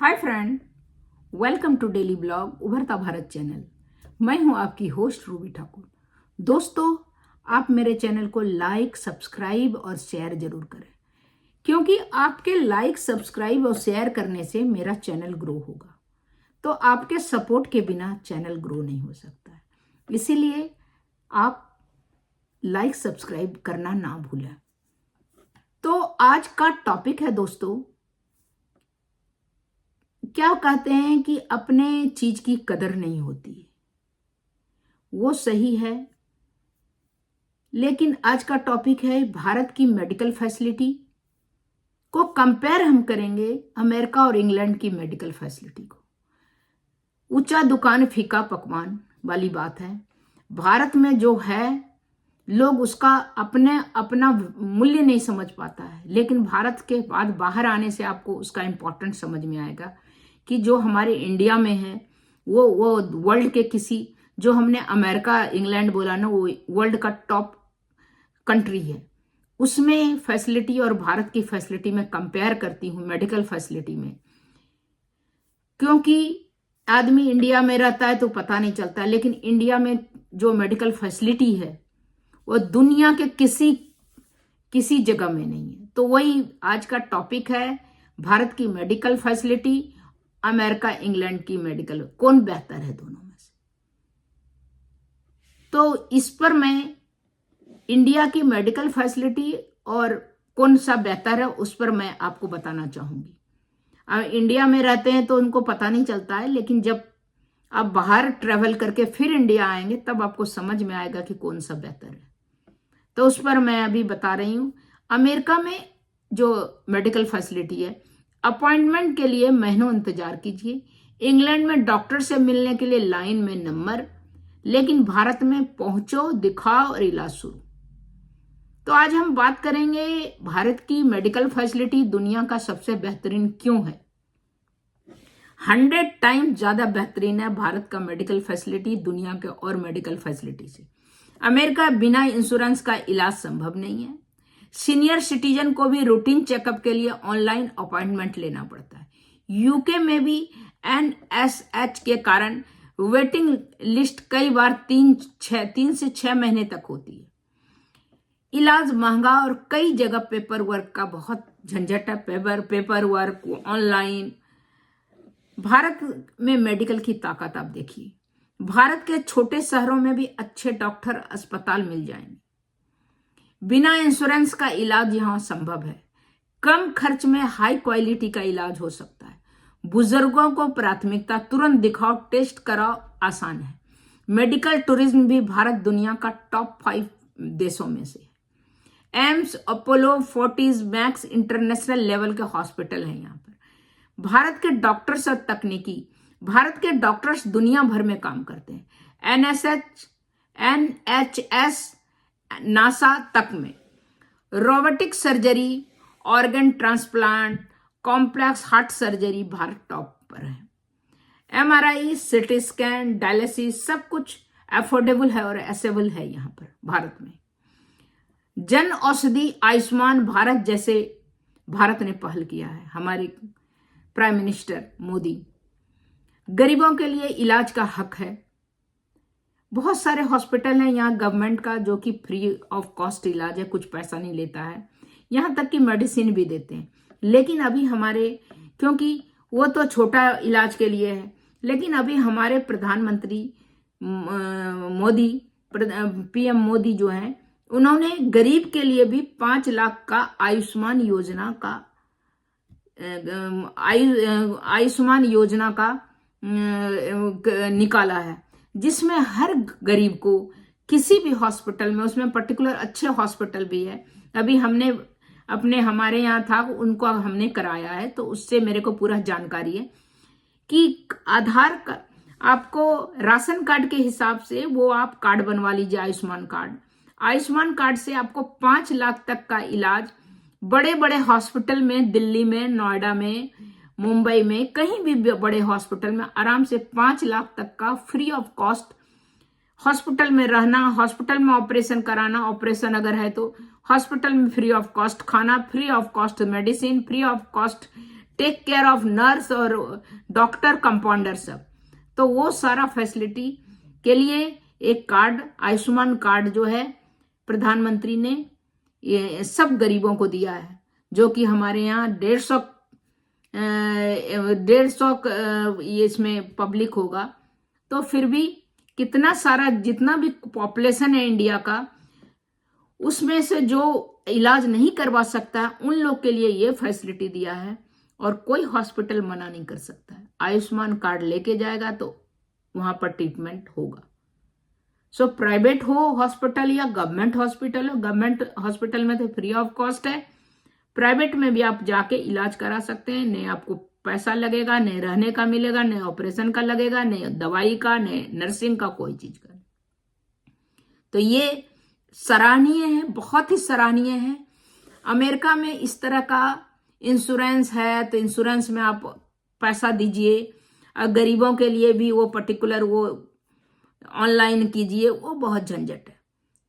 Hi friend, welcome to daily blog Ubharta Bharat channel. मैं हूं आपकी होस्ट रूबी ठाकुर। दोस्तों, आप मेरे चैनल को लाइक, सब्सक्राइब और शेयर जरूर करें, क्योंकि आपके लाइक, सब्सक्राइब और शेयर करने से मेरा चैनल ग्रो होगा। तो आपके सपोर्ट के बिना चैनल ग्रो नहीं हो सकता है। इसीलिए आप लाइक, सब्सक्राइब करना ना भूलें। तो आज का टॉपिक है दोस्तों, क्या कहते हैं कि अपने चीज की कदर नहीं होती। वो सही है, लेकिन आज का टॉपिक है भारत की मेडिकल फैसिलिटी को कंपेयर हम करेंगे अमेरिका और इंग्लैंड की मेडिकल फैसिलिटी को। ऊंचा दुकान फीका पकवान वाली बात है। भारत में जो है, लोग उसका अपना मूल्य नहीं समझ पाता है, लेकिन भारत के बाद बाहर आने से आपको उसका इम्पोर्टेंट समझ में आएगा कि जो हमारे इंडिया में है वो वर्ल्ड के किसी, जो हमने अमेरिका इंग्लैंड बोला ना, वो वर्ल्ड का टॉप कंट्री है। उसमें फैसिलिटी और भारत की फैसिलिटी में कंपेयर करती हूँ मेडिकल फैसिलिटी में, क्योंकि आदमी इंडिया में रहता है तो पता नहीं चलता, लेकिन इंडिया में जो मेडिकल फैसिलिटी है वो दुनिया के किसी जगह में नहीं है। तो वही आज का टॉपिक है, भारत की मेडिकल फैसिलिटी, अमेरिका इंग्लैंड की मेडिकल, कौन बेहतर है दोनों में से। तो इस पर मैं इंडिया की मेडिकल फैसिलिटी और कौन सा बेहतर है उस पर मैं आपको बताना चाहूंगी। अब इंडिया में रहते हैं तो उनको पता नहीं चलता है, लेकिन जब आप बाहर ट्रेवल करके फिर इंडिया आएंगे तब आपको समझ में आएगा कि कौन सा बेहतर है। तो उस पर मैं अभी बता रही हूँ। अमेरिका में जो मेडिकल फैसिलिटी है, अपॉइंटमेंट के लिए महीनों इंतजार कीजिए। इंग्लैंड में डॉक्टर से मिलने के लिए लाइन में नंबर, लेकिन भारत में पहुंचो, दिखाओ और इलाज शुरू। तो आज हम बात करेंगे भारत की मेडिकल फैसिलिटी दुनिया का सबसे बेहतरीन क्यों है। 100 टाइम ज्यादा बेहतरीन है भारत का मेडिकल फैसिलिटी दुनिया के और मेडिकल फैसिलिटी से। अमेरिका बिना इंश्योरेंस का इलाज संभव नहीं है। सीनियर सिटीजन को भी रूटीन चेकअप के लिए ऑनलाइन अपॉइंटमेंट लेना पड़ता है। यूके में भी NSH के कारण वेटिंग लिस्ट कई बार 3 से 6 महीने तक होती है। इलाज महंगा और कई जगह पेपर वर्क का बहुत झंझट है। Paper work online. भारत में मेडिकल की ताकत आप देखिए, भारत के छोटे शहरों में भी अच्छे डॉक्टर, अस्पताल मिल जाएंगे। बिना इंश्योरेंस का इलाज यहां संभव है। कम खर्च में हाई क्वालिटी का इलाज हो सकता है। बुजुर्गों को प्राथमिकता, तुरंत दिखाओ, टेस्ट कराओ, आसान है। मेडिकल टूरिज्म भी भारत दुनिया का टॉप 5 देशों में से है। AIIMS, Apollo, Fortis, max international level के हॉस्पिटल हैं यहाँ पर। भारत के डॉक्टर्स और तकनीकी, भारत के डॉक्टर्स दुनिया भर में काम करते हैं। NHS, नासा तक में। Robotic surgery, organ transplant, complex heart surgery Bharat top पर है। MRI, सिटी स्कैन, डायलिसिस, सब कुछ अफोर्डेबल है और एसेबल है यहाँ पर भारत में। जन औषधि, आयुष्मान भारत जैसे भारत ने पहल किया है, हमारे प्राइम मिनिस्टर मोदी। गरीबों के लिए इलाज का हक है। बहुत सारे हॉस्पिटल हैं यहाँ गवर्नमेंट का जो कि फ्री ऑफ कॉस्ट इलाज है, कुछ पैसा नहीं लेता है, यहाँ तक कि मेडिसिन भी देते हैं। लेकिन अभी हमारे, क्योंकि वो तो छोटा इलाज के लिए है, लेकिन अभी हमारे प्रधानमंत्री मोदी, PM मोदी जो हैं, उन्होंने गरीब के लिए भी 5 लाख का आयुष्मान योजना का निकाला है, जिसमें हर गरीब को किसी भी हॉस्पिटल में, उसमें पर्टिकुलर अच्छे हॉस्पिटल भी है। अभी हमने हमारे यहाँ था, उनको हमने कराया है, तो उससे मेरे को पूरा जानकारी है कि आधार का आपको राशन कार्ड के हिसाब से वो आप कार्ड बनवा लीजिए, आयुष्मान कार्ड। आयुष्मान कार्ड से आपको 5 लाख तक का इलाज बड़े बड़े हॉस्पिटल में, दिल्ली में, नोएडा में, मुंबई में, कहीं भी बड़े हॉस्पिटल में आराम से 5 लाख तक का फ्री ऑफ कॉस्ट हॉस्पिटल में रहना, हॉस्पिटल में ऑपरेशन कराना, ऑपरेशन अगर है तो हॉस्पिटल में फ्री ऑफ कॉस्ट खाना, free of cost medicine, free of cost take care of nurse और डॉक्टर, कंपाउंडर सब। तो वो सारा फैसिलिटी के लिए एक कार्ड, आयुष्मान कार्ड जो है प्रधानमंत्री ने ये सब गरीबों को दिया है, जो कि हमारे यहाँ 150 ये इसमें पब्लिक होगा। तो फिर भी कितना सारा, जितना भी पॉपुलेशन है इंडिया का, उसमें से जो इलाज नहीं करवा सकता है उन लोग के लिए ये फैसिलिटी दिया है, और कोई हॉस्पिटल मना नहीं कर सकता है। आयुष्मान कार्ड लेके जाएगा तो वहां पर ट्रीटमेंट होगा। सो प्राइवेट हो हॉस्पिटल या गवर्नमेंट हॉस्पिटल हो, गवर्नमेंट हॉस्पिटल में तो फ्री ऑफ कॉस्ट है, प्राइवेट में भी आप जाके इलाज करा सकते हैं। नहीं आपको पैसा लगेगा, नहीं रहने का मिलेगा, नहीं ऑपरेशन का लगेगा, नहीं दवाई का, नहीं नर्सिंग का, कोई चीज का। तो ये सराहनीय है, बहुत ही सराहनीय है। अमेरिका में इस तरह का इंश्योरेंस है, तो इंश्योरेंस में आप पैसा दीजिए, और गरीबों के लिए भी वो पर्टिकुलर वो ऑनलाइन कीजिए, वो बहुत झंझट है।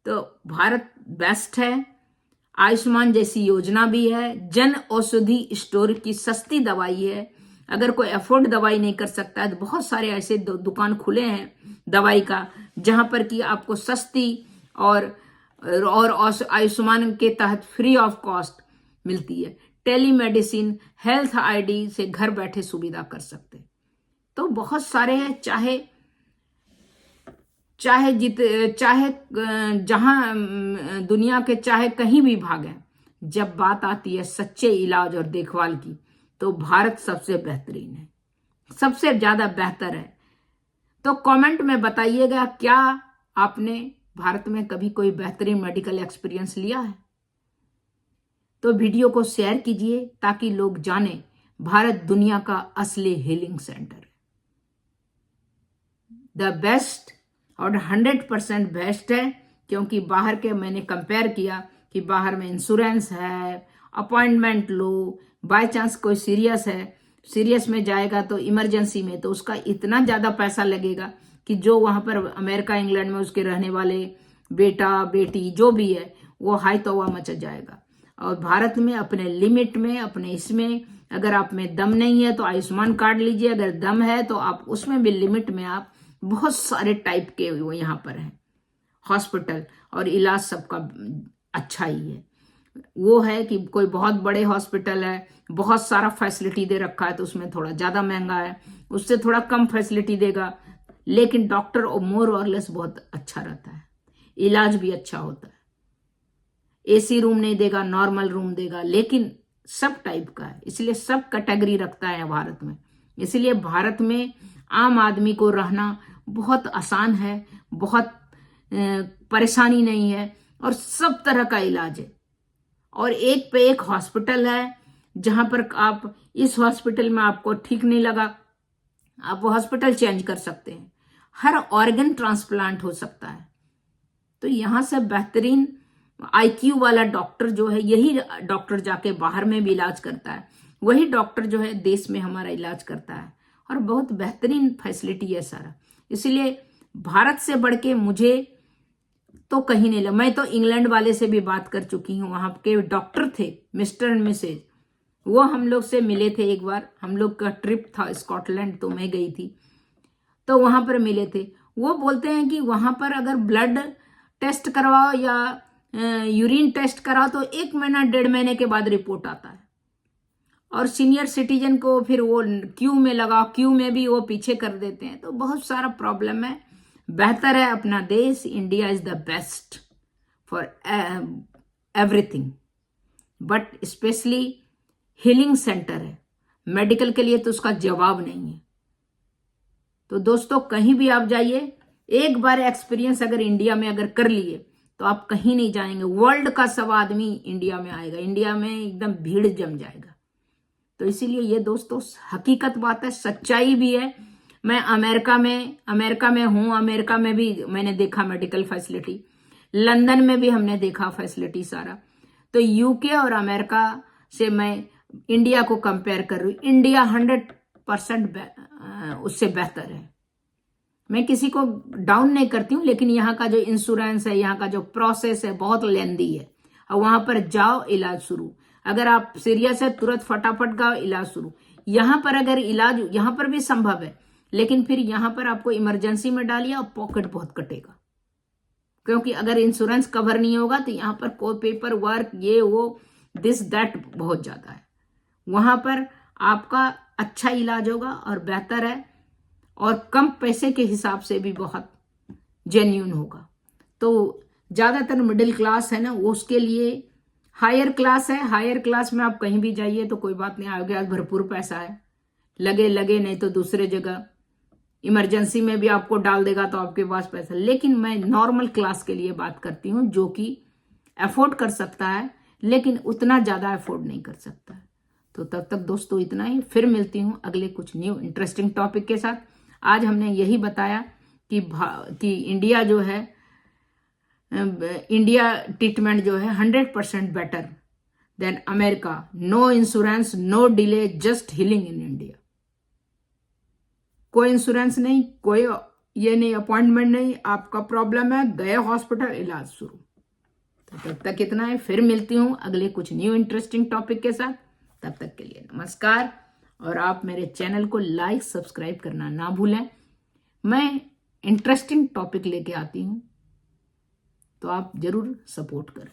तो भारत बेस्ट है। आयुष्मान जैसी योजना भी है, जन औषधि स्टोर की सस्ती दवाई है। अगर कोई अफोर्ड दवाई नहीं कर सकता है तो बहुत सारे ऐसे दुकान खुले हैं दवाई का, जहां पर कि आपको सस्ती और आयुष्मान के तहत फ्री ऑफ कॉस्ट मिलती है। टेलीमेडिसिन, हेल्थ आईडी से घर बैठे सुविधा कर सकते। तो बहुत सारे हैं, चाहे जहां दुनिया के चाहे कहीं भी भागें, जब बात आती है सच्चे इलाज और देखभाल की, तो भारत सबसे बेहतरीन है, सबसे ज्यादा बेहतर है। तो कमेंट में बताइएगा, क्या आपने भारत में कभी कोई बेहतरीन मेडिकल एक्सपीरियंस लिया है? तो वीडियो को शेयर कीजिए ताकि लोग जाने भारत दुनिया का असली हीलिंग सेंटर है, द बेस्ट और 100% बेस्ट है। क्योंकि बाहर के मैंने कंपेयर किया कि बाहर में इंश्योरेंस है, अपॉइंटमेंट लो, बाय चांस कोई सीरियस में जाएगा तो इमरजेंसी में, तो उसका इतना ज्यादा पैसा लगेगा कि जो वहां पर अमेरिका इंग्लैंड में उसके रहने वाले बेटा बेटी जो भी है वो हाई तौबा मचा जाएगा। और भारत में अपने लिमिट में, अपने इसमें, अगर आप में दम नहीं है तो आयुष्मान कार्ड लीजिए, अगर दम है तो आप उसमें भी लिमिट में, आप बहुत सारे टाइप के वो यहाँ पर हैं हॉस्पिटल, और इलाज सबका अच्छा ही है। वो है कि कोई बहुत बड़े हॉस्पिटल है, बहुत सारा फैसिलिटी दे रखा है, तो उसमें थोड़ा ज्यादा महंगा है, उससे थोड़ा कम फैसिलिटी देगा, लेकिन डॉक्टर और मोर और लेस बहुत अच्छा रहता है, इलाज भी अच्छा होता है। एसी रूम नहीं देगा, नॉर्मल रूम देगा, लेकिन सब टाइप का है, इसलिए सब कैटेगरी रखता है भारत में। इसलिए भारत में आम आदमी को रहना बहुत आसान है, बहुत परेशानी नहीं है, और सब तरह का इलाज है, और एक पे एक हॉस्पिटल है, जहां पर आप इस हॉस्पिटल में आपको ठीक नहीं लगा, आप वो हॉस्पिटल चेंज कर सकते हैं। हर ऑर्गन ट्रांसप्लांट हो सकता है। तो यहां से बेहतरीन आईक्यू वाला डॉक्टर जो है, यही डॉक्टर जाके बाहर में भी इलाज करता है, वही डॉक्टर जो है देश में हमारा इलाज करता है, और बहुत बेहतरीन फैसिलिटी है सारा। इसलिए भारत से बढ़ के मुझे तो कहीं नहीं लगा। मैं तो इंग्लैंड वाले से भी बात कर चुकी हूँ, वहां के डॉक्टर थे मिस्टर एंड मिसेज, वो हम लोग से मिले थे एक बार, हम लोग का ट्रिप था स्कॉटलैंड, तो मैं गई थी, तो वहां पर मिले थे। वो बोलते हैं कि वहां पर अगर ब्लड टेस्ट करवाओ या यूरिन टेस्ट कराओ तो 1 महीना 1.5 महीने के बाद रिपोर्ट आता है, और सीनियर सिटीजन को फिर वो क्यू में लगाओ, क्यू में भी वो पीछे कर देते हैं। तो बहुत सारा प्रॉब्लम है। बेहतर है अपना देश, India is the best for everything, but specially healing centre है, मेडिकल के लिए तो उसका जवाब नहीं है। तो दोस्तों कहीं भी आप जाइए, एक बार एक्सपीरियंस अगर इंडिया में अगर कर लिए तो आप कहीं नहीं जाएंगे। वर्ल्ड का सब आदमी इंडिया में आएगा, इंडिया में एकदम भीड़ जम जाएगा। तो इसीलिए ये दोस्तों हकीकत बात है, सच्चाई भी है। मैं अमेरिका में हूँ, अमेरिका में भी मैंने देखा मेडिकल फैसिलिटी, लंदन में भी हमने देखा फैसिलिटी सारा। तो यूके और अमेरिका से मैं इंडिया को कंपेयर कर रही हूँ, इंडिया 100% उससे बेहतर है। मैं किसी को डाउन नहीं करती हूँ, लेकिन यहाँ का जो इंश्योरेंस है, यहाँ का जो प्रोसेस है बहुत लेंदी है, और वहां पर जाओ इलाज शुरू, अगर आप सीरियस है तुरंत फटाफट का इलाज शुरू। यहां पर अगर इलाज यहां पर भी संभव है, लेकिन फिर यहां पर आपको इमरजेंसी में डालिए और पॉकेट बहुत कटेगा, क्योंकि अगर इंश्योरेंस कवर नहीं होगा तो यहां पर कोई पेपर वर्क ये वो दिस दैट बहुत ज्यादा है। वहां पर आपका अच्छा इलाज होगा और बेहतर है और कम पैसे के हिसाब से भी बहुत जेन्यून होगा। तो ज्यादातर मिडिल क्लास है ना, वो उसके लिए हायर क्लास है। हायर क्लास में आप कहीं भी जाइए तो कोई बात नहीं, आगे भरपूर पैसा है, लगे नहीं तो दूसरे जगह इमरजेंसी में भी आपको डाल देगा तो आपके पास पैसा। लेकिन मैं नॉर्मल क्लास के लिए बात करती हूँ, जो कि अफोर्ड कर सकता है लेकिन उतना ज्यादा अफोर्ड नहीं कर सकता है। तो तब तक दोस्तों इतना ही, फिर मिलती हूँ अगले कुछ न्यू इंटरेस्टिंग टॉपिक के साथ। आज हमने यही बताया कि इंडिया जो है, इंडिया ट्रीटमेंट जो है 100% better than America. No insurance, no delay, just healing in India. कोई इंश्योरेंस नहीं, कोई ये नहीं, अपॉइंटमेंट नहीं, आपका प्रॉब्लम है, गए हॉस्पिटल, इलाज शुरू। तो तब तक इतना है, फिर मिलती हूँ अगले कुछ न्यू इंटरेस्टिंग टॉपिक के साथ। तब तक के लिए नमस्कार, और आप मेरे चैनल को लाइक सब्सक्राइब करना ना भूलें। मैं इंटरेस्टिंग टॉपिक लेके आती हूँ, तो आप जरूर सपोर्ट करें।